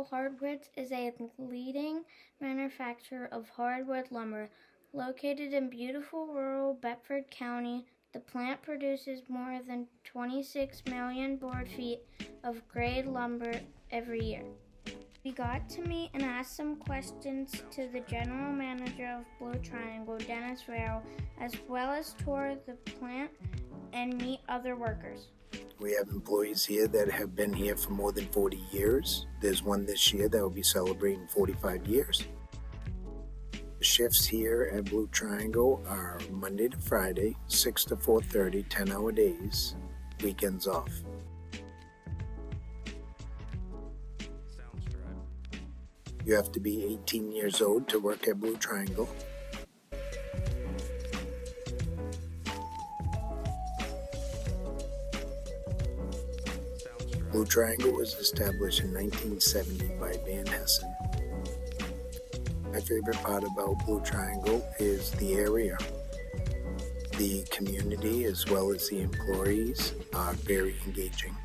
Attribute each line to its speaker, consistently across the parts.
Speaker 1: Triangle Hardwoods is a leading manufacturer of hardwood lumber. Located in beautiful rural Bedford County, the plant produces more than 26 million board feet of grade lumber every year. We got to meet and ask some questions to the general manager of Blue Triangle, Dennis Farrell, as well as tour the plant and meet other workers.
Speaker 2: We have employees here that have been here for more than 40 years. There's one this year that will be celebrating 45 years. The shifts here at Blue Triangle are Monday to Friday, 6 to 4:30, 10-hour days, weekends off. You have to be 18 years old to work at Blue Triangle. Blue Triangle was established in 1970 by Van Hessen. My favorite part about Blue Triangle is the area. The community as well as the employees are very engaging.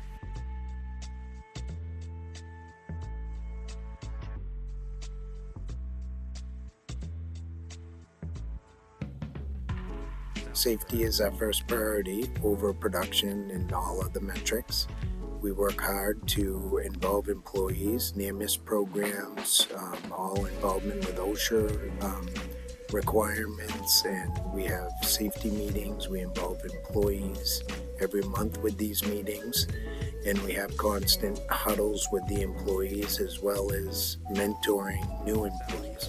Speaker 2: Safety is our first priority over production and all other metrics. We work hard to involve employees, near-miss programs, all involvement with OSHA requirements, and we have safety meetings. We involve employees every month with these meetings, and we have constant huddles with the employees as well as mentoring new employees.